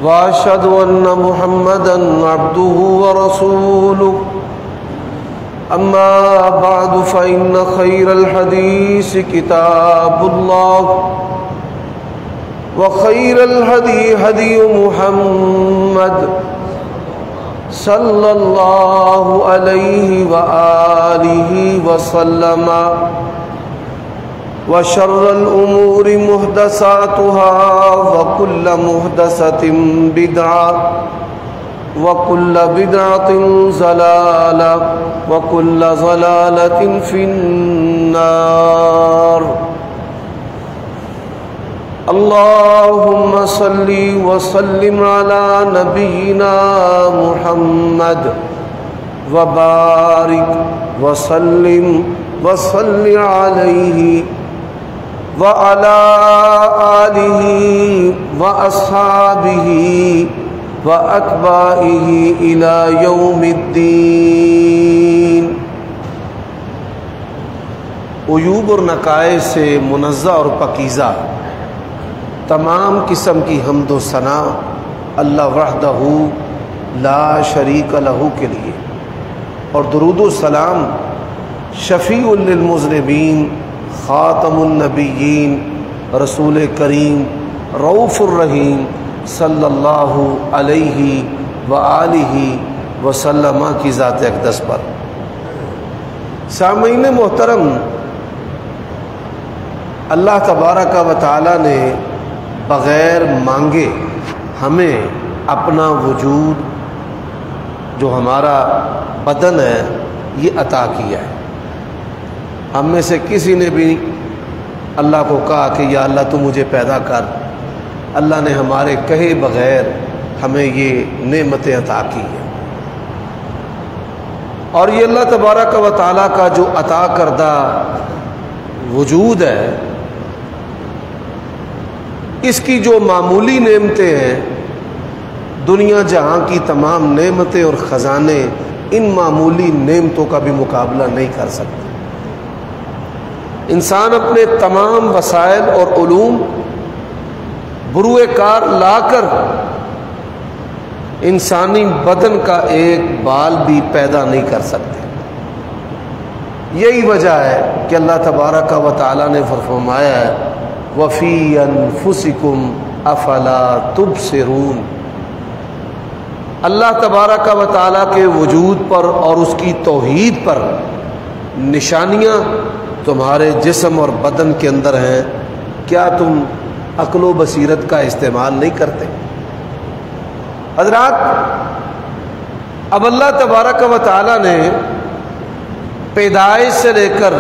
وأشهد أن محمدًا عبده ورسوله أما بعد فإن خير الحديث كتاب الله وخير الهدي هدي محمد صلى الله عليه وآله وسلم وشر الأمور محدثاتها وكل محدثة بدعة وكل بدعة ضلالة وكل ضلالة في النار اللهم صل وسلم على نبينا محمد وبارك وسلم وصل عليه وعلى آله وأصحابه وأتباعه إلى يوم الدين۔ عیوب اور نقائص سے منزہ اور پاکیزہ تمام قسم کی حمد و ثنا اللہ وحدہ لا شریک لہ کے لیے، اور درود و سلام شفیع للمذنبین خاتم النبیین رسول کریم رؤوف الرحیم صلی اللہ علیہ وآلہ وسلم کی ذات اقدس پر۔ سامعین محترم، اللہ تبارک و تعالی نے بغیر مانگے ہمیں اپنا وجود جو ہمارا بدن ہے یہ عطا کیا ہے۔ ہم میں سے کسی نے بھی اللہ کو کہا کہ یا اللہ تو مجھے پیدا کر، اللہ نے ہمارے کہے بغیر ہمیں یہ نعمتیں عطا کی ہیں۔ اور یہ اللہ تبارک و تعالیٰ کا جو عطا کردہ وجود ہے، اس کی جو معمولی نعمتیں ہیں، دنیا جہاں کی تمام نعمتیں اور خزانے ان معمولی نعمتوں کا بھی مقابلہ نہیں کر سکتے۔ انسان اپنے تمام وسائل اور علوم بروئے کار لا کر انسانی بدن کا ایک بال بھی پیدا نہیں کر سکتے۔ یہی وجہ ہے کہ اللہ تبارک و تعالیٰ نے فرمایا ہے وَفِي أَنفُسِكُمْ أَفَلَا تُبْصِرُونَ۔ اللہ تبارک و تعالیٰ کے وجود پر اور اس کی توحید پر نشانیاں تمہارے جسم اور بدن کے اندر ہیں، کیا تم عقل و بصیرت کا استعمال نہیں کرتے؟ حضرات، اب اللہ تبارک و تعالیٰ نے پیدائش سے لے کر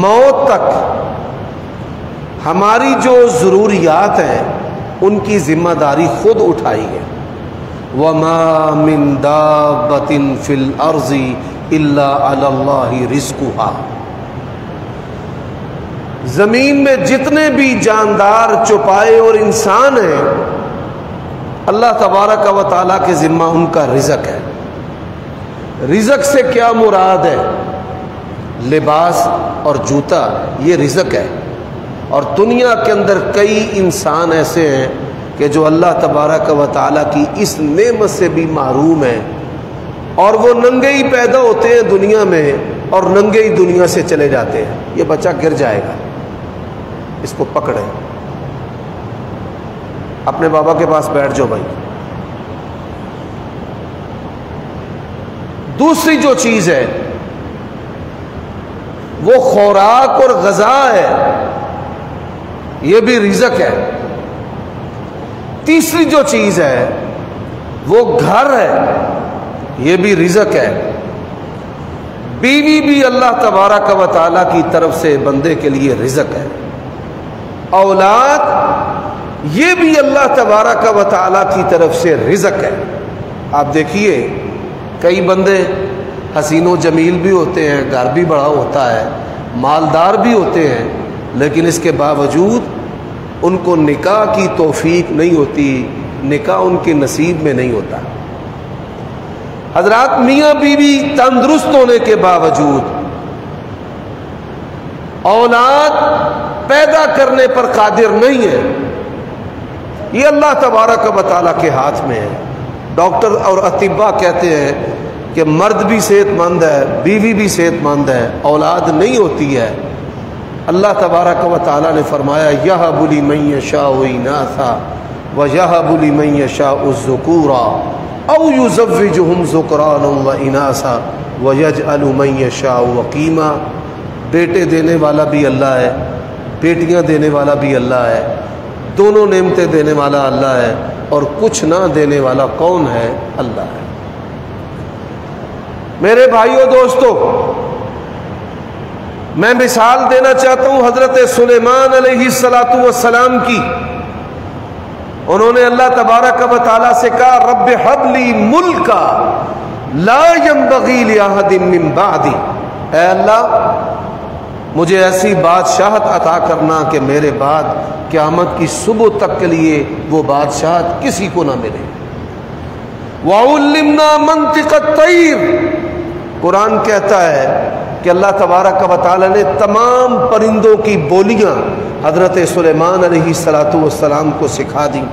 موت تک ہماری جو ضروریات ہیں ان کی ذمہ داری خود اٹھائی ہے۔ وَمَا مِن دَابَّةٍ فِي الْأَرْضِ إِلَّا عَلَى اللَّهِ رِزْقُهَا۔ زمین میں جتنے بھی جاندار چوپائے اور انسان ہیں، اللہ تبارک و تعالیٰ کے ذمہ ان کا رزق ہے۔ رزق سے کیا مراد ہے؟ لباس اور جوتا، یہ رزق ہے۔ اور دنیا کے اندر کئی انسان ایسے ہیں کہ جو اللہ تبارک و تعالیٰ کی اس نعمت سے بھی محروم ہیں، اور وہ ننگے ہی پیدا ہوتے ہیں دنیا میں اور ننگے ہی دنیا سے چلے جاتے ہیں۔ یہ بچہ گر جائے گا، اس کو پکڑے، اپنے بابا کے پاس بیٹھ جاؤ بھائی۔ دوسری جو چیز ہے وہ خوراک اور غذا ہے، یہ بھی رزق ہے۔ تیسری جو چیز ہے وہ گھر ہے، یہ بھی رزق ہے۔ بیوی بھی اللہ تبارک و تعالیٰ کی طرف سے بندے کے لیے رزق ہے۔ اولاد یہ بھی اللہ تبارک و تعالیٰ کی طرف سے رزق ہے۔ آپ دیکھیے کئی بندے حسین و جمیل بھی ہوتے ہیں، گھر بھی بڑا ہوتا ہے، مالدار بھی ہوتے ہیں، لیکن اس کے باوجود ان کو نکاح کی توفیق نہیں ہوتی، نکاح ان کے نصیب میں نہیں ہوتا۔ حضرات، میاں بیوی تندرست ہونے کے باوجود اولاد پیدا کرنے پر قادر نہیں ہے، یہ اللہ تبارک و تعالیٰ کے ہاتھ میں ہے۔ ڈاکٹر اور اطباء کہتے ہیں کہ مرد بھی صحت مند ہے، بیوی بھی صحت مند ہے، اولاد نہیں ہوتی ہے۔ اللہ تبارک و تعالیٰ نے فرمایا یَهَبُ لِمَن یَشَاءُ إِنَاثًا وَیَهَبُ لِمَن یَشَاءُ الذُّکُورَ أَوْ یُزَوِّجُهُمْ ذُکْرَانًا وَإِنَاثًا وَیَجْعَلُ مَن یَشَاءُ عَقِیمًا۔ بیٹے دینے والا بھی اللہ ہے، بیٹیاں دینے والا بھی اللہ ہے، دونوں نعمتیں دینے والا اللہ ہے، اور کچھ نہ دینے والا کون ہے؟ اللہ ہے۔ میرے بھائیوں دوستو، میں مثال دینا چاہتا ہوں حضرت سلیمان علیہ السلام کی۔ انہوں نے اللہ تبارک و تعالیٰ سے کہا رب ہب لی ملکا لا ينبغی لأحد من بعدی، اے اللہ مجھے ایسی بادشاہت عطا کرنا کہ میرے بعد قیامت کی صبح تک کے لیے وہ بادشاہت کسی کو نہ ملے۔ وَعُلِّمْنَا مَنطِقَ الطَّيْرِ، قرآن کہتا ہے کہ اللہ تبارک و تعالیٰ نے تمام پرندوں کی بولیاں حضرت سلیمان علیہ السلام کو سکھا دی۔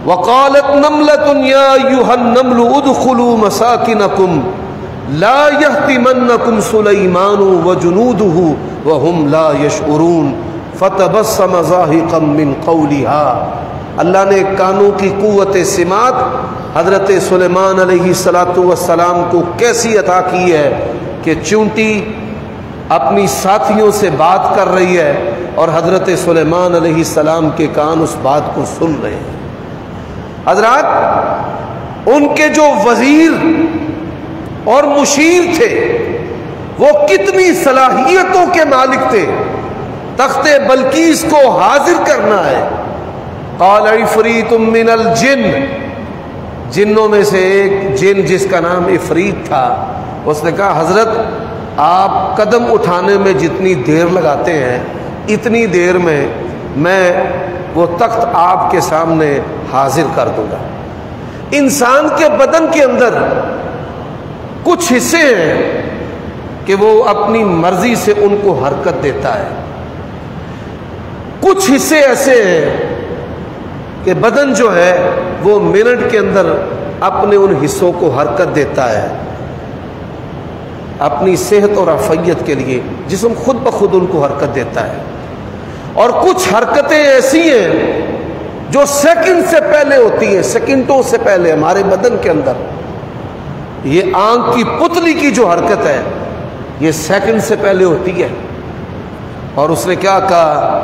وَقَالَتْ نَمْلَةٌ يَا أَيُّهَا النَّمْلُ ادْخُلُوا مَسَاكِنَكُمْ لا يهتمنكم سليمان وجنوده وهم لا يشعرون فتبسم ضاحكا من قولها۔ اللہ نے کانوں کی قوت سماعت حضرت سلیمان علیہ السلام کو کیسی عطا کی ہے کہ چونٹی اپنی ساتھیوں سے بات کر رہی ہے اور حضرت سلیمان علیہ السلام کے کان اس بات کو سن رہے ہیں۔ حضرات، ان کے جو وزیر اور مشیر تھے وہ کتنی صلاحیتوں کے مالک تھے۔ تخت بلقیس کو حاضر کرنا ہے۔ قال عفریت من الجن، جنوں میں سے ایک جن جس کا نام عفریت تھا، اس نے کہا حضرت آپ قدم اٹھانے میں جتنی دیر لگاتے ہیں اتنی دیر میں وہ تخت آپ کے سامنے حاضر کر دوں گا۔ انسان کے بدن کے اندر کچھ حصے ہیں کہ وہ اپنی مرضی سے ان کو حرکت دیتا ہے، کچھ حصے ایسے ہیں کہ بدن جو ہے وہ منٹ کے اندر اپنے ان حصوں کو حرکت دیتا ہے اپنی صحت اور عافیت کے لیے۔ جسم خود بخود ان کو حرکت دیتا ہے، اور کچھ حرکتیں ایسی ہیں جو سیکنڈ سے پہلے ہوتی ہیں، سیکنڈوں سے پہلے ہمارے بدن کے اندر۔ یہ آنکھ کی پتلی کی جو حرکت ہے یہ سیکنڈ سے پہلے ہوتی ہے، اور اس نے کیا کہا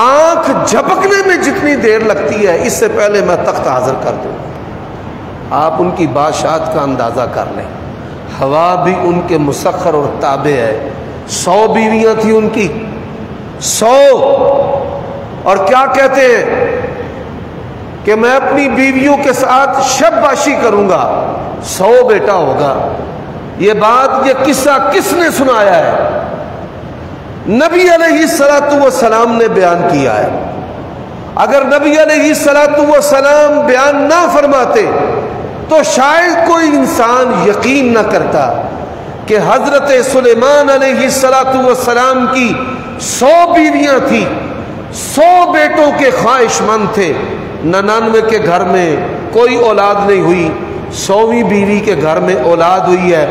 آنکھ جھپکنے میں جتنی دیر لگتی ہے اس سے پہلے میں تخت حاضر کر دوں۔ آپ ان کی بادشاہت کا اندازہ کر لیں۔ ہوا بھی ان کے مسخر اور تابع ہے۔ 100 بیویاں تھیں ان کی، 100، اور کیا کہتے ہیں کہ میں اپنی بیویوں کے ساتھ شب باشی کروں گا، 100 بیٹا ہوگا۔ یہ بات، یہ قصہ کس نے سنایا ہے؟ نبی علیہ السلام نے بیان کیا ہے۔ اگر نبی علیہ السلام بیان نہ فرماتے تو شاید کوئی انسان یقین نہ کرتا کہ حضرت سلیمان علیہ السلام کی 100 بیویاں تھیں، 100 بیٹوں کے خواہش مند تھے۔ 99 کے گھر میں کوئی اولاد نہیں ہوئی، 100ویں بیوی کے گھر میں اولاد ہوئی ہے۔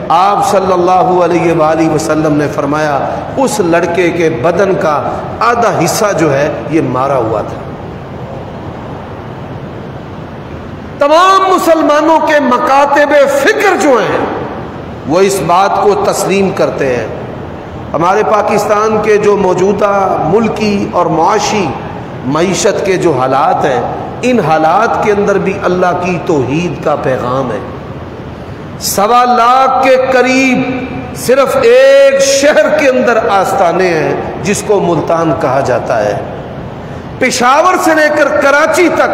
آپ صلی اللہ علیہ وآلہ وسلم نے فرمایا اس لڑکے کے بدن کا آدھا حصہ جو ہے یہ مارا ہوا تھا۔ تمام مسلمانوں کے مکاتب فکر جو ہیں وہ اس بات کو تسلیم کرتے ہیں۔ ہمارے پاکستان کے جو موجودہ ملکی اور معاشی معیشت کے جو حالات ہیں، ان حالات کے اندر بھی اللہ کی توحید کا پیغام ہے۔ 1.25 لاکھ کے قریب صرف ایک شہر کے اندر آستانے ہیں جس کو ملتان کہا جاتا ہے۔ پشاور سے لے کر کراچی تک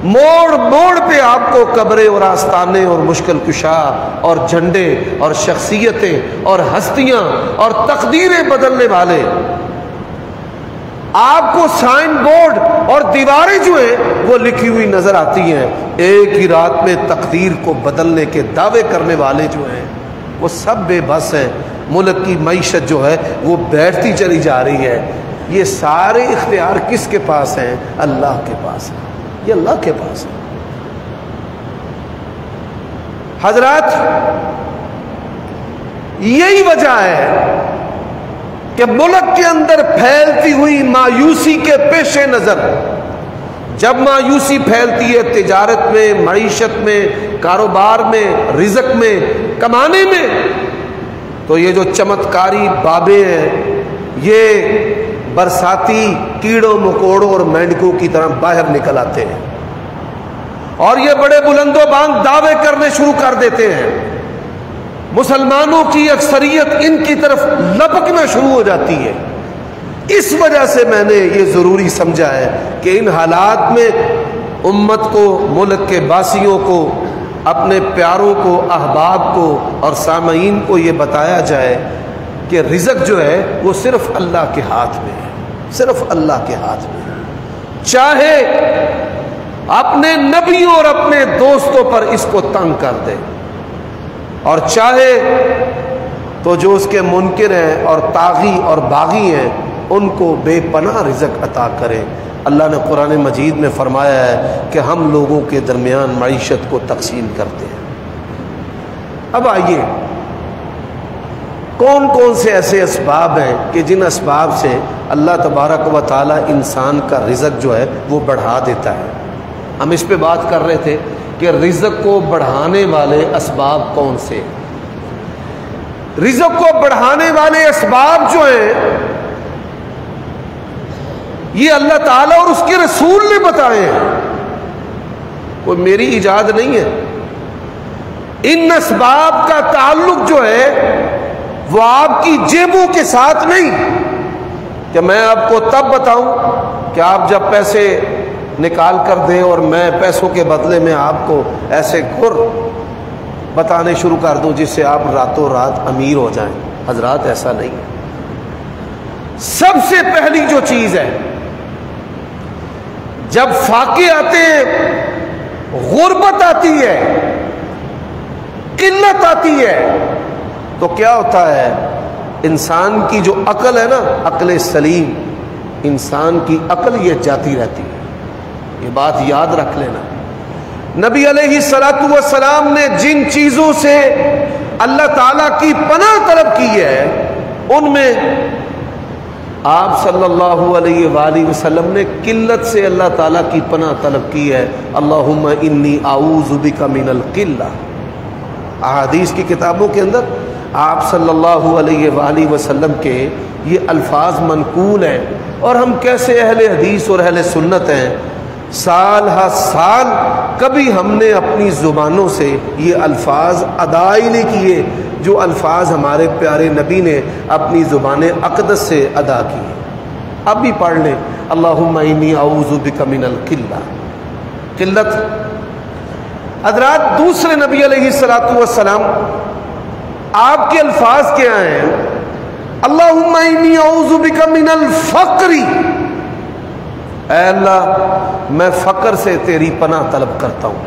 موڑ موڑ پہ آپ کو قبریں اور آستانے اور مشکل کشا اور جھنڈے اور شخصیتیں اور ہستیاں اور تقدیریں بدلنے والے، آپ کو سائن بورڈ اور دیواریں جو ہیں وہ لکھی ہوئی نظر آتی ہیں۔ ایک ہی رات میں تقدیر کو بدلنے کے دعوے کرنے والے جو ہیں وہ سب بے بس ہیں۔ ملک کی معیشت جو ہے وہ بیٹھتی چلی جا رہی ہے۔ یہ سارے اختیار کس کے پاس ہیں؟ اللہ کے پاس ہیں، یہ اللہ کے پاس ہے۔ حضرات یہی وجہ ہے کہ ملک کے اندر پھیلتی ہوئی مایوسی کے پیش نظر، جب مایوسی پھیلتی ہے تجارت میں، معیشت میں، کاروبار میں، رزق میں، کمانے میں، تو یہ جو چمتکاری بابے ہیں یہ برساتی کیڑوں مکوڑوں اور مینڈکوں کی طرح باہر نکل آتے ہیں اور یہ بڑے بلند و بانگ دعوے کرنے شروع کر دیتے ہیں۔ مسلمانوں کی اکثریت ان کی طرف لپکنا شروع ہو جاتی ہے۔ اس وجہ سے میں نے یہ ضروری سمجھا ہے کہ ان حالات میں امت کو، ملک کے باسیوں کو، اپنے پیاروں کو، احباب کو اور سامعین کو یہ بتایا جائے کہ رزق جو ہے وہ صرف اللہ کے ہاتھ میں ہے، صرف اللہ کے ہاتھ میں ہے۔ چاہے اپنے نبیوں اور اپنے دوستوں پر اس کو تنگ کر دے، اور چاہے تو جو اس کے منکر ہیں اور طاغی اور باغی ہیں ان کو بے پناہ رزق عطا کرے۔ اللہ نے قرآن مجید میں فرمایا ہے کہ ہم لوگوں کے درمیان معیشت کو تقسیم کرتے ہیں۔ اب آئیے، کون کون سے ایسے اسباب ہیں کہ جن اسباب سے اللہ تبارک و تعالی انسان کا رزق جو ہے وہ بڑھا دیتا ہے؟ ہم اس پہ بات کر رہے تھے کہ رزق کو بڑھانے والے اسباب کون سے؟ رزق کو بڑھانے والے اسباب جو ہیں یہ اللہ تعالیٰ اور اس کے رسول نے بتائے ہیں، کوئی میری ایجاد نہیں ہے۔ ان اسباب کا تعلق جو ہے وہ آپ کی جیبوں کے ساتھ نہیں کہ میں آپ کو تب بتاؤں کہ آپ جب پیسے نکال کر دیں اور میں پیسوں کے بدلے میں آپ کو ایسے گر بتانے شروع کر دوں جس سے آپ راتوں رات امیر ہو جائیں۔ حضرات ایسا نہیں ہے۔ سب سے پہلی جو چیز ہے، جب فاقے آتے ہیں، غربت آتی ہے، قلت آتی ہے، تو کیا ہوتا ہے؟ انسان کی جو عقل ہے نا، عقل سلیم، انسان کی عقل یہ جاتی رہتی ہے۔ یہ بات یاد رکھ لینا۔ نبی علیہ الصلوۃ والسلام نے جن چیزوں سے اللہ تعالیٰ کی پناہ طلب کی ہے ان میں آپ صلی اللہ علیہ وآلہ وسلم نے قلت سے اللہ تعالیٰ کی پناہ طلب کی ہے۔ اللہم انی اعوذ بک من القلہ۔ احادیث کی کتابوں کے اندر آپ صلی اللہ علیہ وآلہ وسلم کے یہ الفاظ منقول ہیں، اور ہم کیسے اہل حدیث اور اہل سنت ہیں، سال ہر سال کبھی ہم نے اپنی زبانوں سے یہ الفاظ ادا ہی نہیں کیے جو الفاظ ہمارے پیارے نبی نے اپنی زبان اقدس سے ادا کیے۔ اب بھی پڑھ لیں، اللہم انی اعوذ بک من القلہ، قلت۔ حضرات دوسرے نبی علیہ الصلوۃ والسلام آپ کے الفاظ کیا ہیں؟ اللہم انی اعوذ بک من الفقر، اے اللہ میں فقر سے تیری پناہ طلب کرتا ہوں۔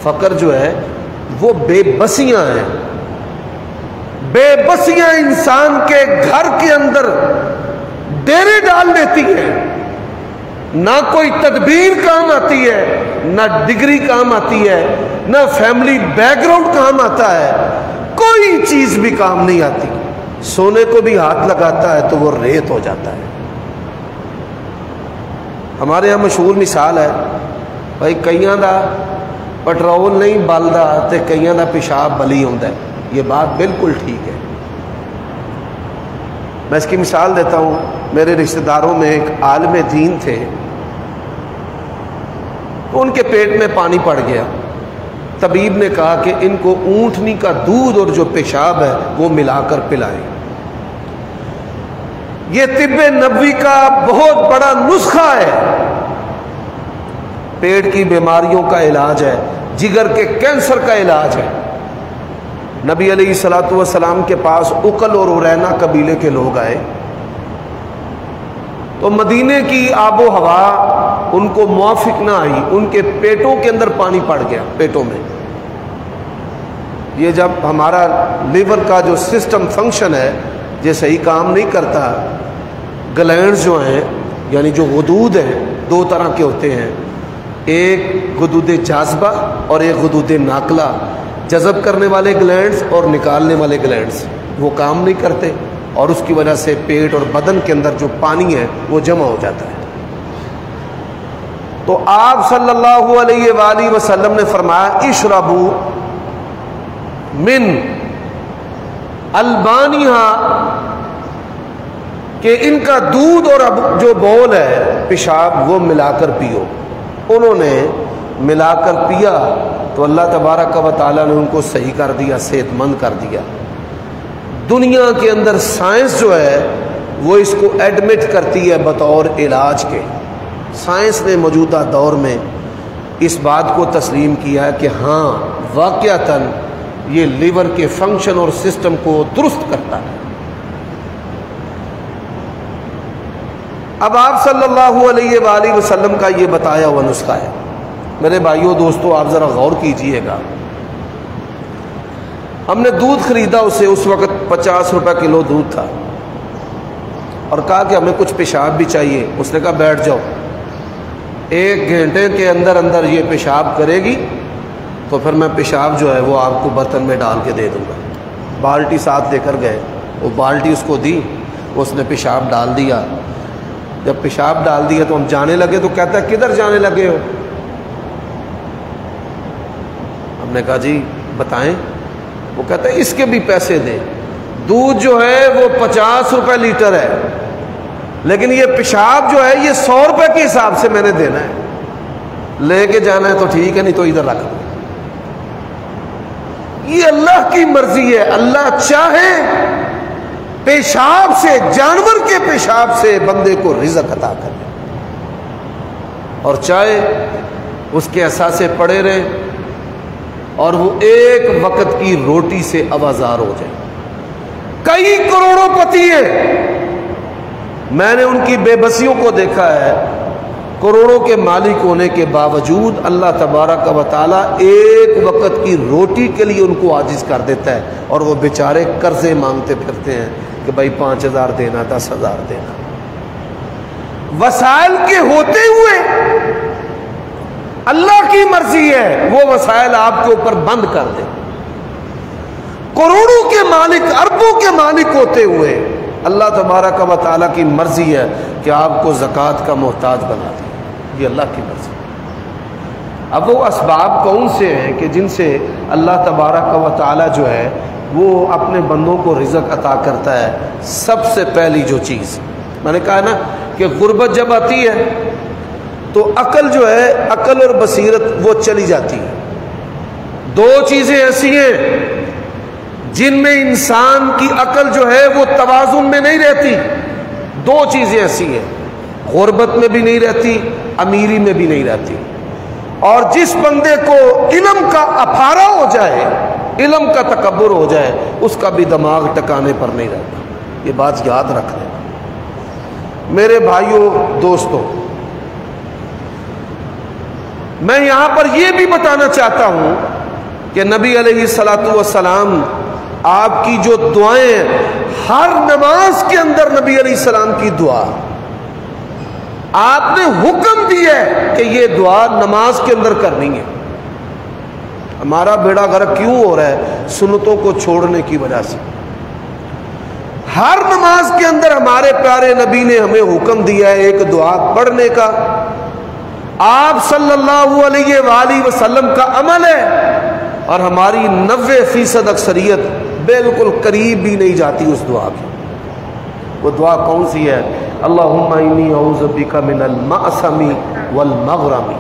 فقر جو ہے وہ بے بسیاں ہیں، بے بسیاں انسان کے گھر کے اندر ڈیرے ڈال دیتی ہیں، نہ کوئی تدبیر کام آتی ہے، نہ ڈگری کام آتی ہے، نہ فیملی بیک گراؤنڈ کام آتا ہے، کوئی چیز بھی کام نہیں آتی۔ سونے کو بھی ہاتھ لگاتا ہے تو وہ ریت ہو جاتا ہے۔ ہمارے یہاں مشہور مثال ہے، بھائی کئیاں دا پٹرول نہیں بلدا تے کئیاں دا پیشاب بلی ہوندا ہے۔ یہ بات بالکل ٹھیک ہے۔ میں اس کی مثال دیتا ہوں۔ میرے رشتہ داروں میں ایک عالم دین تھے، تو ان کے پیٹ میں پانی پڑ گیا۔ طبیب نے کہا کہ ان کو اونٹنی کا دودھ اور جو پیشاب ہے وہ ملا کر پلائیں۔ یہ طب نبوی کا بہت بڑا نسخہ ہے، پیٹ کی بیماریوں کا علاج ہے، جگر کے کینسر کا علاج ہے۔ نبی علیہ الصلوۃ والسلام کے پاس اقل اور ارینا قبیلے کے لوگ آئے، تو مدینے کی آب و ہوا ان کو موافق نہ آئی، ان کے پیٹوں کے اندر پانی پڑ گیا، پیٹوں میں۔ یہ جب ہمارا لیور کا جو سسٹم فنکشن ہے یہ صحیح کام نہیں کرتا، گلینڈز جو ہیں یعنی جو غدود ہیں دو طرح کے ہوتے ہیں، ایک غدود جاذبہ اور ایک غدود ناقلہ، جذب کرنے والے گلینڈز اور نکالنے والے گلینڈز وہ کام نہیں کرتے، اور اس کی وجہ سے پیٹ اور بدن کے اندر جو پانی ہے وہ جمع ہو جاتا ہے۔ تو آپ صلی اللہ علیہ وآلہ وسلم نے فرمایا اشربوا من البانیہا، کہ ان کا دودھ اور جو بول ہے پیشاب وہ ملا کر پیو۔ انہوں نے ملا کر پیا تو اللہ تبارک و تعالیٰ نے ان کو صحیح کر دیا، صحت مند کر دیا۔ دنیا کے اندر سائنس جو ہے وہ اس کو ایڈمٹ کرتی ہے بطور علاج کے۔ سائنس نے موجودہ دور میں اس بات کو تسلیم کیا ہے کہ ہاں واقعتاً یہ لیور کے فنکشن اور سسٹم کو درست کرتا ہے۔ اب آپ صلی اللہ علیہ وآلہ وسلم کا یہ بتایا ہوا نسخہ ہے۔ میرے بھائیوں دوستوں آپ ذرا غور کیجئے گا، ہم نے دودھ خریدا اسے، اس وقت 50 روپے کلو دودھ تھا، اور کہا کہ ہمیں کچھ پیشاب بھی چاہیے۔ اس نے کہا بیٹھ جاؤ، 1 گھنٹے کے اندر اندر یہ پیشاب کرے گی تو پھر میں پیشاب جو ہے وہ آپ کو برتن میں ڈال کے دے دوں گا۔ بالٹی ساتھ لے کر گئے، وہ بالٹی اس کو دی، اس نے پیشاب ڈال دیا۔ جب پیشاب ڈال دیا تو ہم جانے لگے تو کہتا ہے کدھر جانے لگے ہو؟ ہم نے کہا جی بتائیں۔ وہ کہتا ہے اس کے بھی پیسے دیں، دودھ جو ہے وہ 50 روپے لیٹر ہے، لیکن یہ پیشاب جو ہے یہ 100 روپے کے حساب سے میں نے دینا ہے، لے کے جانا ہے تو ٹھیک ہے، نہیں تو ادھر رکھ دو۔ یہ اللہ کی مرضی ہے، اللہ چاہے پیشاب سے، جانور کے پیشاب سے بندے کو رزق عطا کرے، اور چاہے اس کے اثاثے پڑے رہے اور وہ ایک وقت کی روٹی سے آوازار ہو جائے۔ کئی کروڑوں پتی ہیں، میں نے ان کی بے بسیوں کو دیکھا ہے، کروڑوں کے مالک ہونے کے باوجود اللہ تبارک و تعالیٰ ایک وقت کی روٹی کے لیے ان کو عاجز کر دیتا ہے، اور وہ بیچارے قرضے مانگتے پھرتے ہیں کہ بھائی 5000 دینا، 10,000 دینا۔ وسائل کے ہوتے ہوئے اللہ کی مرضی ہے وہ وسائل آپ کے اوپر بند کر دے۔ کروڑوں کے مالک، اربوں کے مالک ہوتے ہوئے اللہ تبارک و تعالیٰ کی مرضی ہے کہ آپ کو زکوٰۃ کا محتاج بنا دے، یہ اللہ کی مرضی۔ اب وہ اسباب کون سے ہیں کہ جن سے اللہ تبارک و تعالیٰ جو ہے وہ اپنے بندوں کو رزق عطا کرتا ہے؟ سب سے پہلی جو چیز میں نے کہا نا کہ غربت جب آتی ہے تو عقل جو ہے، عقل اور بصیرت وہ چلی جاتی ہے۔ 2 چیزیں ایسی ہیں جن میں انسان کی عقل جو ہے وہ توازن میں نہیں رہتی۔ 2 چیزیں ایسی ہیں، غربت میں بھی نہیں رہتی، امیری میں بھی نہیں رہتی۔ اور جس بندے کو علم کا افارہ ہو جائے، علم کا تکبر ہو جائے، اس کا بھی دماغ ٹکانے پر نہیں رہتا۔ یہ بات یاد رکھ لیں میرے بھائیوں دوستوں۔ میں یہاں پر یہ بھی بتانا چاہتا ہوں کہ نبی علیہ الصلاۃ والسلام آپ کی جو دعائیں ہیں، ہر نماز کے اندر نبی علیہ السلام کی دعا آپ نے حکم دیا ہے کہ یہ دعا نماز کے اندر کرنی ہے۔ ہمارا بیڑا غرق کیوں ہو رہا ہے؟ سنتوں کو چھوڑنے کی وجہ سے۔ ہر نماز کے اندر ہمارے پیارے نبی نے ہمیں حکم دیا ہے ایک دعا پڑھنے کا۔ آپ صلی اللہ علیہ وآلہ وسلم کا عمل ہے، اور ہماری 90% اکثریت بالکل قریب بھی نہیں جاتی اس دعا کی۔ وہ دعا کون سی ہے؟ اللہم انی اعوذ بک من المأثم والمغرم۔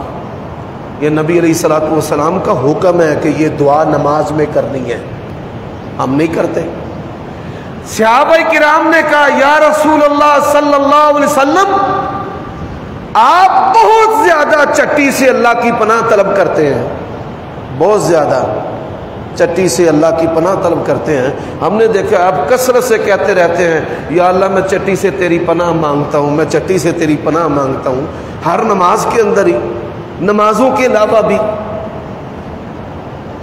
یہ نبی علیہ الصلوۃ والسلام کا حکم ہے کہ یہ دعا نماز میں کرنی ہے، ہم نہیں کرتے۔ صحابہ کرام نے کہا یا رسول اللہ صلی اللہ علیہ وسلم، آپ بہت زیادہ چٹی سے اللہ کی پناہ طلب کرتے ہیں، بہت زیادہ چٹی سے اللہ کی پناہ طلب کرتے ہیں۔ ہم نے دیکھا آپ کثرت سے کہتے رہتے ہیں یا اللہ میں چٹی سے تیری پناہ مانگتا ہوں، میں چٹی سے تیری پناہ مانگتا ہوں، ہر نماز کے اندر ہی، نمازوں کے علاوہ بھی۔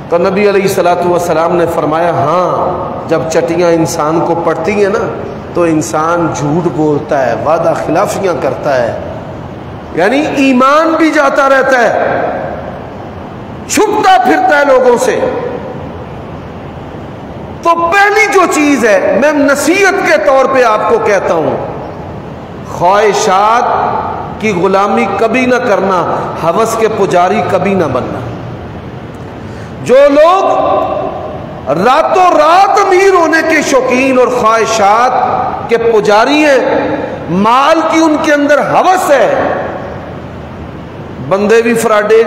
تو نبی علیہ الصلوۃ والسلام نے فرمایا ہاں جب چٹیاں انسان کو پڑتی ہیں نا تو انسان جھوٹ بولتا ہے، وعدہ خلافیاں کرتا ہے، یعنی ایمان بھی جاتا رہتا ہے، چھپتا پھرتا ہے لوگوں سے۔ تو پہلی جو چیز ہے میں نصیحت کے طور پہ آپ کو کہتا ہوں، خواہشات کی غلامی کبھی نہ کرنا، ہوس کے پجاری کبھی نہ بننا۔ جو لوگ راتوں رات امیر ہونے کے شوقین اور خواہشات کے پجاری ہیں، مال کی ان کے اندر ہوس ہے، بندے بھی فراڈے،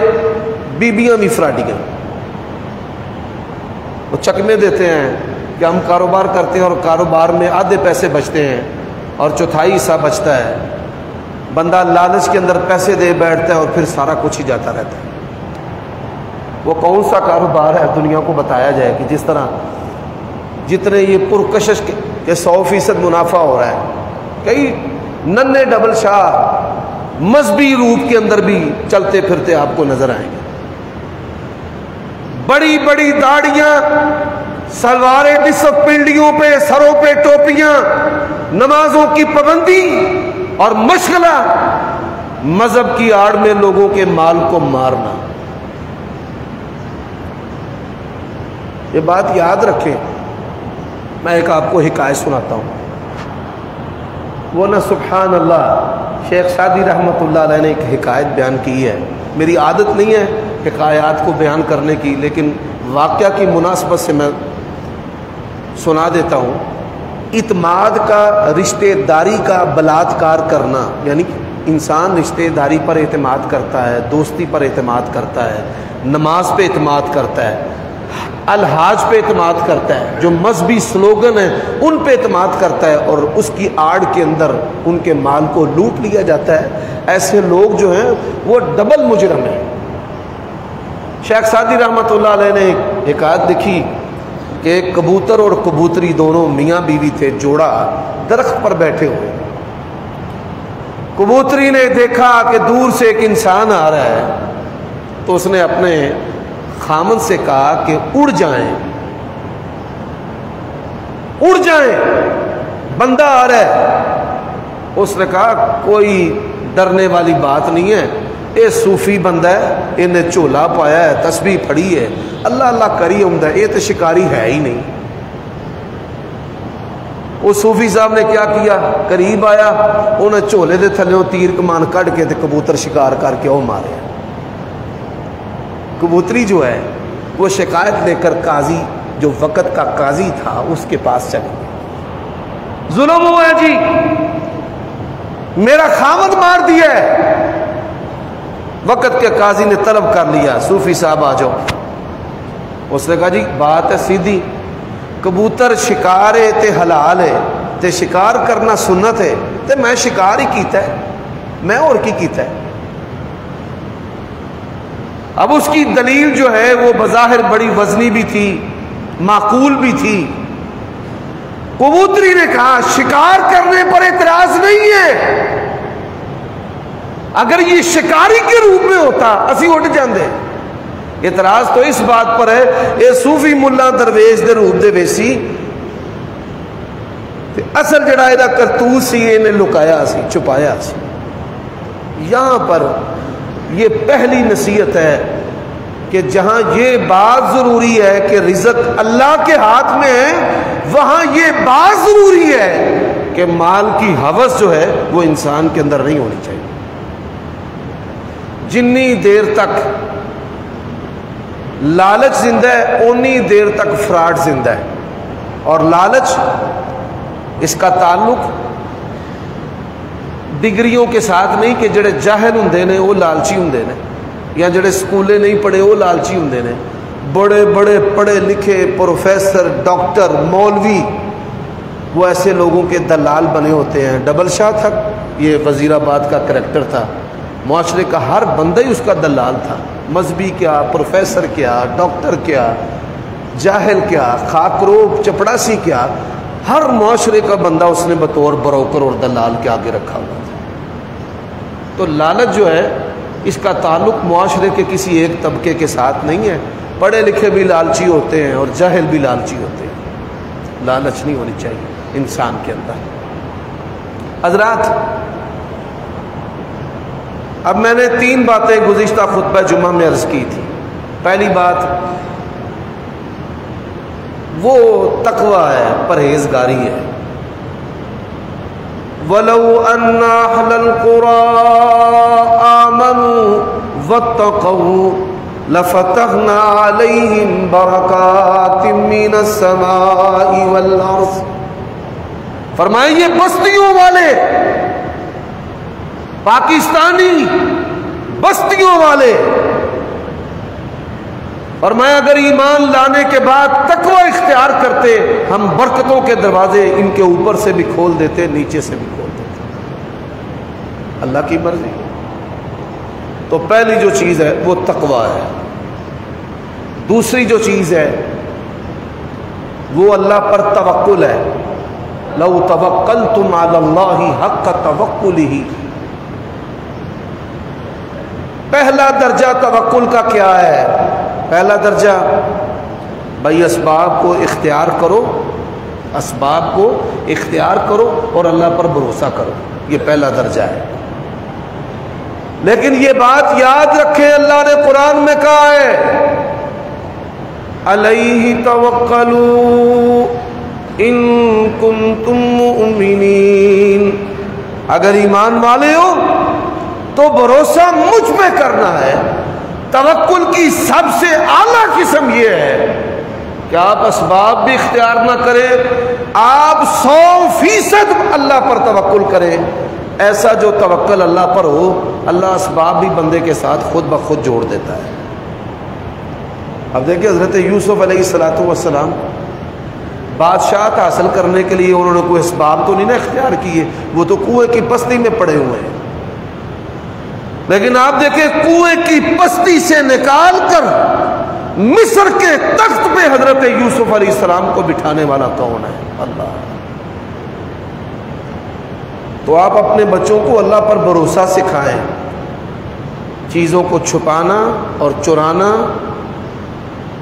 بیبیاں بھی فراڈیاں۔ وہ چکمے دیتے ہیں کہ ہم کاروبار کرتے ہیں اور کاروبار میں آدھے پیسے بچتے ہیں اور چوتھائی حصہ بچتا ہے، بندہ لالچ کے اندر پیسے دے بیٹھتا ہے اور پھر سارا کچھ ہی جاتا رہتا ہے۔ وہ کون سا کاروبار ہے دنیا کو بتایا جائے کہ جس طرح جتنے یہ پرکشش کے 100% منافع ہو رہا ہے، کئی ننھے ڈبل شاہ مذہبی روپ کے اندر بھی چلتے پھرتے آپ کو نظر آئیں گے، بڑی بڑی داڑیاں، سلواریں نصف پنڈلیوں پہ، سروں پہ ٹوپیاں، نمازوں کی پابندی اور مشغلہ، مذہب کی آڑ میں لوگوں کے مال کو مارنا۔ یہ بات یاد رکھیں۔ میں ایک آپ کو حکایت سناتا ہوں، وہ نا سبحان اللہ شیخ سعدی رحمۃ اللہ علیہ نے ایک حکایت بیان کی ہے، میری عادت نہیں ہے حکایات کو بیان کرنے کی، لیکن واقعہ کی مناسبت سے میں سنا دیتا ہوں۔ اعتماد کا، رشتہ داری کا بلاత్కాر کرنا، یعنی انسان رشتہ داری پر اعتماد کرتا ہے، دوستی پر اعتماد کرتا ہے، نماز پہ اعتماد کرتا ہے، الحاج پہ اعتماد کرتا ہے، جو مذہبی سلوگن ہیں ان پہ اعتماد کرتا ہے، اور اس کی آڑ کے اندر ان کے مال کو لوٹ لیا جاتا ہے۔ ایسے لوگ جو ہیں وہ ڈبل مجرم ہیں۔ شیخ سعدی رحمۃ اللہ علیہ نے ایک حکایت لکھی کہ ایک کبوتر اور کبوتری دونوں میاں بیوی تھے، جوڑا درخت پر بیٹھے ہوئے۔ کبوتری نے دیکھا کہ دور سے ایک انسان آ رہا ہے، تو اس نے اپنے خامن سے کہا کہ اڑ جائیں، اڑ جائیں، بندہ آ رہا ہے۔ اس نے کہا کوئی ڈرنے والی بات نہیں ہے، یہ صوفی بندہ ہے، انہیں چولا پایا ہے، تسبیح پڑھی ہے، اللہ اللہ کری عمدہ، یہ تو شکاری ہے ہی نہیں۔ اس صوفی صاحب نے کیا کیا، قریب آیا، انہیں چولے دے تھلے تیر کمان کٹ کے کبوتر شکار کر کے وہ مارے۔ کبوتری جو ہے وہ شکایت لے کر قاضی، جو وقت کا قاضی تھا، اس کے پاس چلی گئی۔ ظلم ہوا ہے جی، میرا خاوند مار دیا ہے۔ وقت کے قاضی نے طلب کر لیا، صوفی صاحب آ جاؤ۔ اس نے کہا جی بات ہے سیدھی، کبوتر شکار ہے تے حلال ہے، تے شکار کرنا سنت ہے، تے میں شکار ہی کیتا ہے، میں اور کی کیتا ہے۔ اب اس کی دلیل جو ہے وہ بظاہر بڑی وزنی بھی تھی، معقول بھی تھی۔ کبوتری نے کہا شکار کرنے پر اعتراض نہیں ہے، اگر یہ شکاری کے روپ میں ہوتا اسی اٹھ جاندے۔ اعتراض تو اس بات پر ہے اے صوفی ملا درویش دے روپ دے ویسی، اصل جڑا ایدہ کرتوت سی انہیں لکایا سی، چھپایا سی۔ یہاں پر یہ پہلی نصیحت ہے کہ جہاں یہ بات ضروری ہے کہ رزق اللہ کے ہاتھ میں ہے، وہاں یہ بات ضروری ہے کہ مال کی ہوس جو ہے وہ انسان کے اندر نہیں ہونی چاہیے۔ جنی دیر تک لالچ زندہ ہے انی دیر تک فراڈ زندہ ہے، اور لالچ اس کا تعلق ڈگریوں کے ساتھ نہیں کہ جڑے جاہل ہوندے نے وہ لالچی ہوندے نے، یا جڑے سکولے نہیں پڑھے وہ لالچی ہوندے نے۔ بڑے بڑے پڑھے لکھے پروفیسر، ڈاکٹر، مولوی، وہ ایسے لوگوں کے دلال بنے ہوتے ہیں۔ ڈبل شاہ تھا، یہ وزیر آباد کا کریکٹر تھا، معاشرے کا ہر بندہ ہی اس کا دلال تھا، مذہبی کیا، پروفیسر کیا، ڈاکٹر کیا، جاہل کیا، خاکروب چپڑاسی کیا، ہر معاشرے کا بندہ اس نے بطور بروکر اور دلال کے آگے رکھا ہوا تھا۔ تو لالچ جو ہے اس کا تعلق معاشرے کے کسی ایک طبقے کے ساتھ نہیں ہے، پڑھے لکھے بھی لالچی ہوتے ہیں اور جاہل بھی لالچی ہوتے ہیں. لالچ نہیں ہونی چاہیے انسان کے اندر. حضرات، اب میں نے 3 باتیں گزشتہ خطبہ جمعہ میں عرض کی تھی. پہلی بات وہ تقوی ہے، پرہیزگاری ہے. وَلَوْ أَنَّ أَهْلَ الْقُرَىٰ آمَنُوا وَاتَّقَوْا لَفَتَحْنَا عَلَيْهِمْ بَرَكَاتٍ مِّنَ السَّمَاءِ وَالْأَرْضِ. فرمائے یہ بستیوں والے، پاکستانی بستیوں والے، فرمایا اگر ایمان لانے کے بعد تقوی اختیار کرتے، ہم برکتوں کے دروازے ان کے اوپر سے بھی کھول دیتے، نیچے سے بھی کھول دیتے. اللہ کی مرضی. تو پہلی جو چیز ہے وہ تقوی ہے. دوسری جو چیز ہے وہ اللہ پر توکل ہے. لو توکلتم علی اللہ حق توکلہ. پہلا درجہ توکل کا کیا ہے؟ پہلا درجہ بھائی اسباب کو اختیار کرو، اسباب کو اختیار کرو اور اللہ پر بھروسہ کرو. یہ پہلا درجہ ہے. لیکن یہ بات یاد رکھیں، اللہ نے قرآن میں کہا ہے علیہ توکلوا ان کنتم مؤمنین. اگر ایمان والے ہو تو بھروسہ مجھ پہ کرنا ہے. توکل کی سب سے اعلیٰ قسم یہ ہے کہ آپ اسباب بھی اختیار نہ کریں، آپ 100% اللہ پر توکل کریں. ایسا جو توکل اللہ پر ہو، اللہ اسباب بھی بندے کے ساتھ خود بخود جوڑ دیتا ہے. اب دیکھیں حضرت یوسف علیہ السلام بادشاہت حاصل کرنے کے لیے انہوں نے کوئی اسباب تو نہیں نا اختیار کیے، وہ تو کنویں کی پستی میں پڑے ہوئے ہیں. لیکن آپ دیکھیں کنویں کی پستی سے نکال کر مصر کے تخت پہ حضرت یوسف علیہ السلام کو بٹھانے والا کون ہے؟ اللہ. تو آپ اپنے بچوں کو اللہ پر بھروسہ سکھائیں. چیزوں کو چھپانا اور چرانا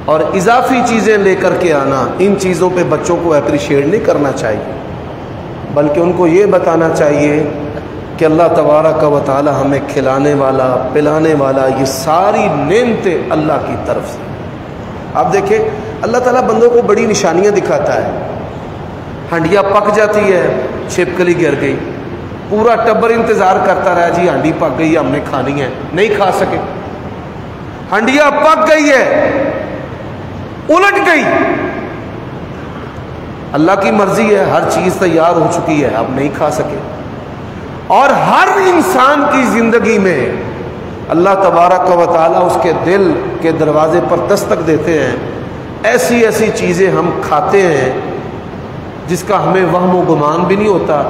اور اضافی چیزیں لے کر کے آنا، ان چیزوں پہ بچوں کو اپریشیٹ نہیں کرنا چاہیے، بلکہ ان کو یہ بتانا چاہیے کہ اللہ تبارک و تعالی ہمیں کھلانے والا، پلانے والا، یہ ساری نعمتیں اللہ کی طرف سے. آپ دیکھیں اللہ تعالیٰ بندوں کو بڑی نشانیاں دکھاتا ہے. ہنڈیا پک جاتی ہے، چھپکلی گر گئی، پورا ٹبر انتظار کرتا رہا، جی ہانڈی پک گئی ہم نے کھانی ہے، نہیں کھا سکے. ہنڈیا پک گئی ہے، الٹ گئی، اللہ کی مرضی ہے، ہر چیز تیار ہو چکی ہے، اب نہیں کھا سکے. اور ہر انسان کی زندگی میں اللہ تبارک و تعالیٰ اس کے دل کے دروازے پر دستک دیتے ہیں. ایسی ایسی چیزیں ہم کھاتے ہیں جس کا ہمیں وہم و گمان بھی نہیں ہوتا.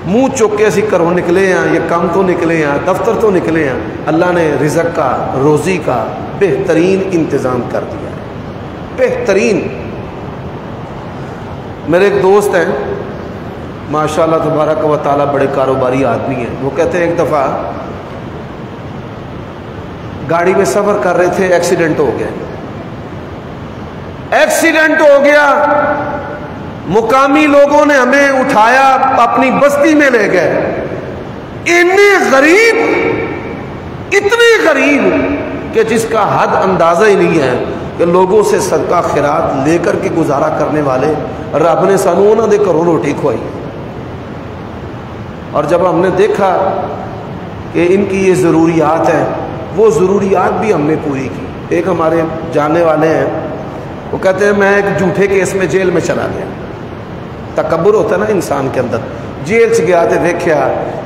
منہ چوک کے اسی کرو نکلے ہیں، یہ کام تو نکلے ہیں، دفتر تو نکلے ہیں. اللہ نے رزق کا، روزی کا بہترین انتظام کر دیا ہے، بہترین. میرے ایک دوست ہیں ماشاءاللہ تبارک و تعالیٰ، بڑے کاروباری آدمی ہیں. وہ کہتے ہیں ایک دفعہ گاڑی میں سفر کر رہے تھے، ایکسیڈنٹ ہو گیا. ایکسیڈنٹ ہو گیا، مقامی لوگوں نے ہمیں اٹھایا، اپنی بستی میں لے گئے. اتنی غریب کہ جس کا حد اندازہ ہی نہیں ہے، کہ لوگوں سے صدقہ خیرات لے کر کے گزارا کرنے والے رب نے سانو انہاں دے گھروں روٹی کھوائی. اور جب ہم نے دیکھا کہ ان کی یہ ضروریات ہیں، وہ ضروریات بھی ہم نے پوری کی. ایک ہمارے جاننے والے ہیں، وہ کہتے ہیں میں ایک جھوٹے کیس میں جیل میں چلا گیا. تکبر ہوتا ہے نا انسان کے اندر. جیل سے گیا تے دیکھیا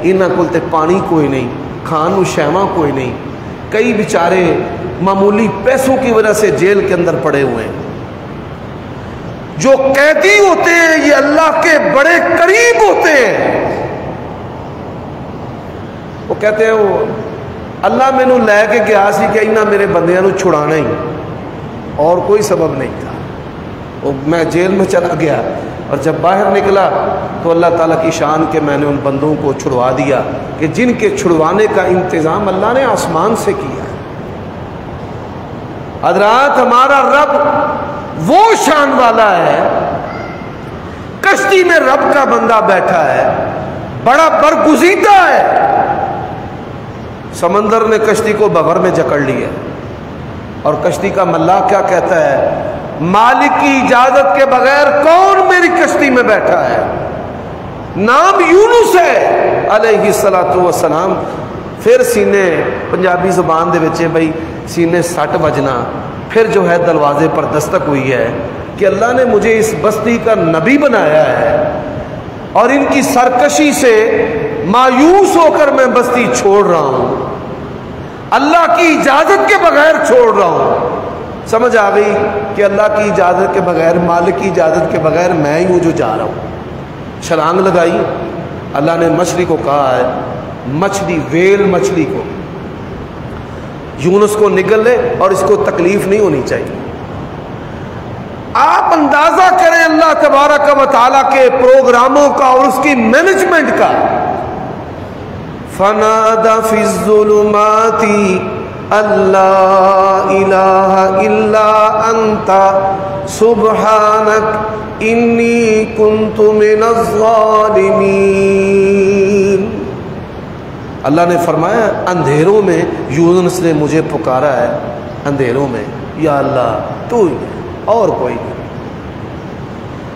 انہاں کول تے پانی کوئی نہیں، کھان نو شیواں کوئی نہیں. کئی بیچارے معمولی پیسوں کی وجہ سے جیل کے اندر پڑے ہوئے ہیں. جو قیدی ہوتے ہیں یہ اللہ کے بڑے قریب ہوتے ہیں. وہ کہتے ہیں وہ اللہ مینوں لے کے گیا سی کہ انہاں میرے بندیاں نو چھڑانا ہی، اور کوئی سبب نہیں تھا. وہ میں جیل میں چلا گیا اور جب باہر نکلا تو اللہ تعالیٰ کی شان کے میں نے ان بندوں کو چھڑوا دیا کہ جن کے چھڑوانے کا انتظام اللہ نے آسمان سے کیا ہے. حضرات ہمارا رب وہ شان والا ہے، کشتی میں رب کا بندہ بیٹھا ہے، بڑا برگزیدہ ہے، سمندر نے کشتی کو بغیر میں جکڑ لیا، اور کشتی کا ملاح کیا کہتا ہے؟ مالک کی اجازت کے بغیر کون میری کشتی میں بیٹھا ہے؟ نام یونس ہے علیہ الصلوۃ والسلام۔ پھر سینے پنجابی زبان دے وچ بھائی سینے سٹ وجنا، پھر جو ہے دروازے پر دستک ہوئی ہے کہ اللہ نے مجھے اس بستی کا نبی بنایا ہے اور ان کی سرکشی سے مایوس ہو کر میں بستی چھوڑ رہا ہوں، اللہ کی اجازت کے بغیر چھوڑ رہا ہوں۔ سمجھ آ گئی کہ اللہ کی اجازت کے بغیر، مالک کی اجازت کے بغیر میں ہی ہوں جو جا رہا ہوں۔ چھلانگ لگائی، اللہ نے مچھلی کو کہا ہے، مچھلی ویل مچھلی کو یونس کو نگل لے اور اس کو تکلیف نہیں ہونی چاہیے۔ آپ اندازہ کریں اللہ تبارک و تعالیٰ کے پروگراموں کا اور اس کی مینجمنٹ کا۔ فَنَادَى فِي الظُّلُمَاتِ اللہ الہ الا انت سبحانک انی کنت من الظالمین۔ اللہ نے فرمایا اندھیروں میں یونس نے مجھے پکارا ہے، اندھیروں میں، یا اللہ تو ہی اور کوئی نہیں۔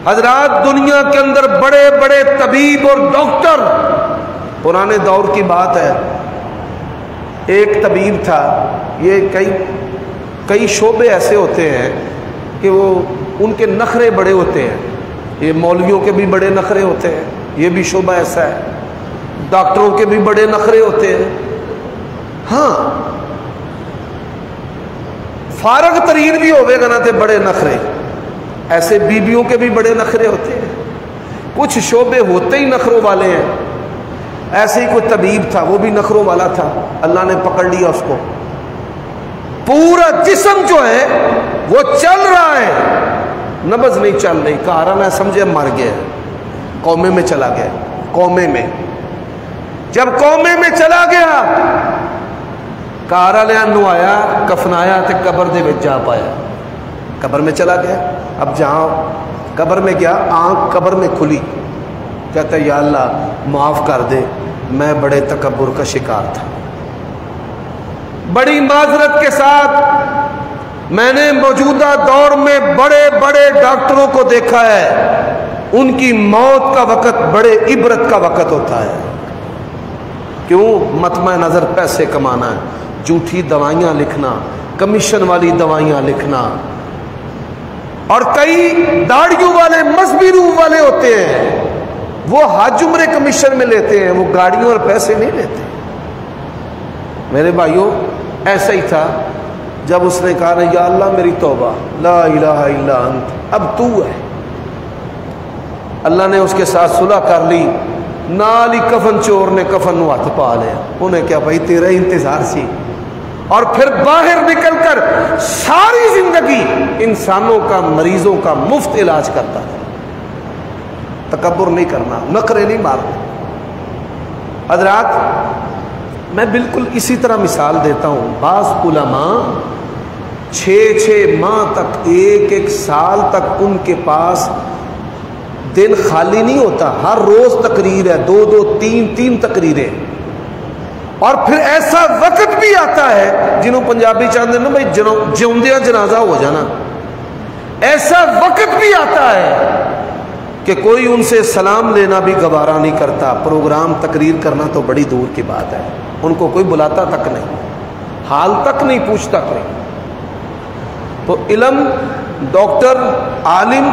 حضرات دنیا کے اندر بڑے بڑے طبیب اور ڈاکٹر، پرانے دور کی بات ہے، ایک طبیب تھا، یہ کئی شعبے ایسے ہوتے ہیں کہ وہ ان کے نخرے بڑے ہوتے ہیں، یہ مولویوں کے بھی بڑے نخرے ہوتے ہیں، یہ بھی شعبہ ایسا ہے، ڈاکٹروں کے بھی بڑے نخرے ہوتے ہیں، ہاں فارغ ترین بھی ہوئے گا نا تے بڑے نخرے، ایسے بیویوں کے بھی بڑے نخرے ہوتے ہیں، کچھ شعبے ہوتے ہی نخروں والے ہیں۔ ایسے ہی کوئی طبیب تھا، وہ بھی نخروں والا تھا، اللہ نے پکڑ لیا اس کو، پورا جسم جو ہے وہ چل رہا ہے، نبض نہیں چل رہی، کہا میں سمجھے مر گیا، قومے میں چلا گیا، قومے میں جب قومے میں چلا گیا، کہا لیا نوایا کفنایا تے قبر دے وچ جا پایا، قبر میں چلا گیا۔ اب جہاں قبر میں گیا، آنکھ قبر میں کھلی، کہتا ہے یا اللہ معاف کر دے، میں بڑے تکبر کا شکار تھا، بڑی معذرت کے ساتھ میں نے موجودہ دور میں بڑے بڑے ڈاکٹروں کو دیکھا ہے، ان کی موت کا وقت بڑے عبرت کا وقت ہوتا ہے۔ کیوں؟ مطمع نظر پیسے کمانا ہے، جھوٹی دوائیاں لکھنا، کمیشن والی دوائیاں لکھنا، اور کئی داڑھیوں والے مذہبی روح والے ہوتے ہیں، وہ حج عمرے کمیشن میں لیتے ہیں، وہ گاڑیوں اور پیسے نہیں لیتے۔ میرے بھائیوں ایسا ہی تھا، جب اس نے کہا یا اللہ میری توبہ، لا الہ الا انت، اب تو ہے، اللہ نے اس کے ساتھ صلح کر لی، نال ہی کفن چور نے کفن نو ہاتھ پا لیا، انہیں کیا بھائی تیرا انتظار سی، اور پھر باہر نکل کر ساری زندگی انسانوں کا، مریضوں کا مفت علاج کرتا ہے۔ تکبر نہیں کرنا، نخرے نہیں مارنا۔ حضرات میں بالکل اسی طرح مثال دیتا ہوں، بعض علماء 6 ماہ تک، ایک سال تک ان کے پاس دن خالی نہیں ہوتا، ہر روز تقریر ہے، 2 3 تقریریں، اور پھر ایسا وقت بھی آتا ہے جنہوں پنجابی چاہتے ہیں نا بھائی جیوندیا جنازہ ہو جانا، ایسا وقت بھی آتا ہے کہ کوئی ان سے سلام لینا بھی گوارا نہیں کرتا، پروگرام تقریر کرنا تو بڑی دور کی بات ہے، ان کو کوئی بلاتا تک نہیں، حال تک نہیں پوچھتا کوئی۔ تو علم، ڈاکٹر، عالم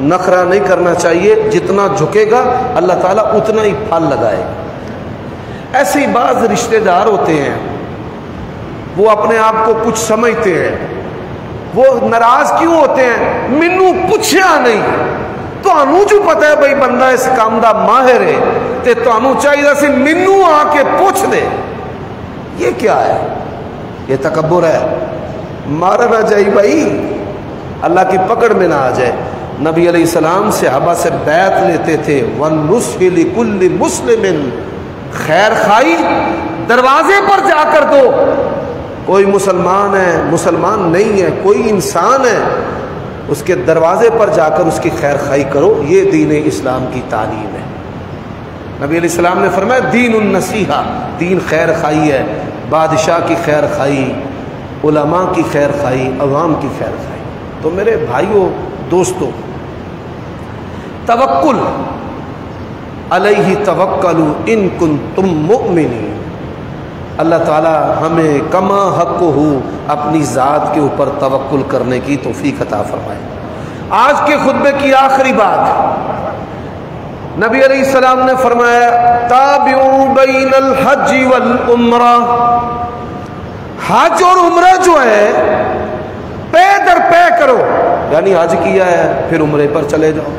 نخرہ نہیں کرنا چاہیے، جتنا جھکے گا اللہ تعالیٰ اتنا ہی پھل لگائے گا۔ ایسے ہی بعض رشتہ دار ہوتے ہیں، وہ اپنے آپ کو کچھ سمجھتے ہیں، وہ ناراض کیوں ہوتے ہیں؟ مینوں پوچھیا نہیں، تانوں جو پتہ ہے بھائی بندہ اس کام دا ماہر ہے، تے تانوں چاہیے سی مینوں آ کے پوچھ دے۔ یہ کیا ہے؟ یہ تکبر ہے، مارا نہ جائے بھائی، اللہ کی پکڑ میں نہ آ جائے۔ نبی علیہ السلام صحابہ سے بیعت لیتے تھے، وَالنُّصْحِ لِكُلِّ مُسْلِمٍ، خیر خائی دروازے پر جا کر دو، کوئی مسلمان ہے، مسلمان نہیں ہے، کوئی انسان ہے، اس کے دروازے پر جا کر اس کی خیر خواہی کرو، یہ دین اسلام کی تعلیم ہے۔ نبی علیہ السلام نے فرمایا دین النصیحہ، دین خیر خواہی ہے، بادشاہ کی خیر خواہی، علماء کی خیر خواہی، عوام کی خیر خواہی۔ تو میرے بھائیوں دوستو، توکل علیہ توکلوا ان کنتم مؤمنین، اللہ تعالی ہمیں کما حق ہو اپنی ذات کے اوپر توکل کرنے کی توفیق عطا فرمائے۔ آج کے خطبے کی آخری بات، نبی علیہ السلام نے فرمایا تابعوا بین الحج والعمرہ، حج اور عمرہ جو ہے پے در پے کرو، یعنی حج کیا ہے پھر عمرے پر چلے جاؤ،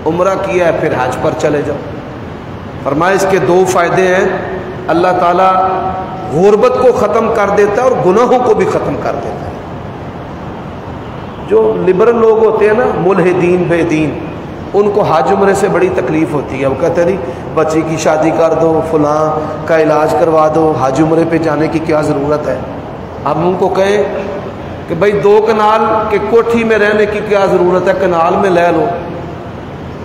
عمرہ کیا ہے پھر حج پر چلے جاؤ۔ فرمایا اس کے دو فائدے ہیں، اللہ تعالیٰ غربت کو ختم کر دیتا ہے اور گناہوں کو بھی ختم کر دیتا ہے۔ جو لبرل لوگ ہوتے ہیں نا، ملحدین بے دین، ان کو حج عمرے سے بڑی تکلیف ہوتی ہے۔ وہ کہتے ہیں نہیں بچی کی شادی کر دو، فلاں کا علاج کروا دو، حج عمرے پہ جانے کی کیا ضرورت ہے؟ اب ان کو کہیں کہ بھائی 2 کنال کے کوٹھی میں رہنے کی کیا ضرورت ہے، کنال میں لے لو،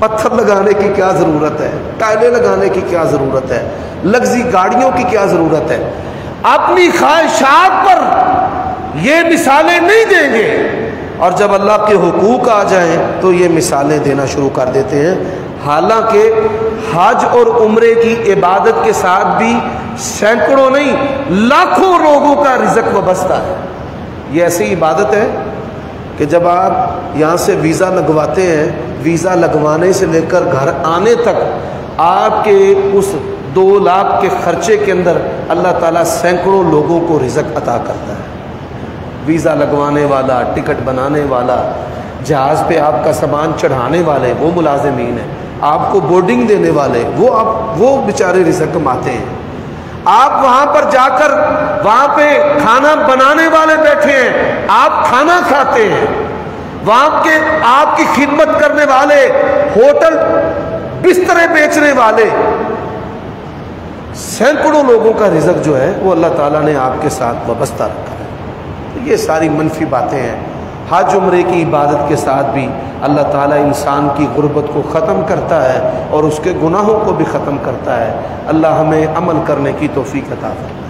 پتھر لگانے کی کیا ضرورت ہے، ٹائلیں لگانے کی کیا ضرورت ہے، لگزی گاڑیوں کی کیا ضرورت ہے؟ اپنی خواہشات پر یہ مثالیں نہیں دیں گے، اور جب اللہ کے حقوق آ جائیں تو یہ مثالیں دینا شروع کر دیتے ہیں۔ حالانکہ حج اور عمرے کی عبادت کے ساتھ بھی سینکڑوں نہیں لاکھوں لوگوں کا رزق وابستہ ہے۔ یہ ایسی عبادت ہے کہ جب آپ یہاں سے ویزا لگواتے ہیں، ویزا لگوانے سے لے کر گھر آنے تک آپ کے اس 2 لاکھ کے خرچے کے اندر اللہ تعالیٰ سینکڑوں لوگوں کو رزق عطا کرتا ہے۔ ویزا لگوانے والا، ٹکٹ بنانے والا، جہاز پہ آپ کا سامان چڑھانے والے وہ ملازمین ہیں، آپ کو بورڈنگ دینے والے وہ بیچارے رزق کماتے ہیں۔ آپ وہاں پر جا کر وہاں پہ کھانا بنانے والے بیٹھے ہیں، آپ کھانا کھاتے ہیں، وہاں کے آپ کی خدمت کرنے والے، ہوٹل بسترے بیچنے والے، سینکڑوں لوگوں کا رزق جو ہے وہ اللہ تعالیٰ نے آپ کے ساتھ وابستہ رکھا ہے۔ تو یہ ساری منفی باتیں ہیں۔ حج عمرے کی عبادت کے ساتھ بھی اللہ تعالیٰ انسان کی غربت کو ختم کرتا ہے اور اس کے گناہوں کو بھی ختم کرتا ہے۔ اللہ ہمیں عمل کرنے کی توفیق عطا فرمائے۔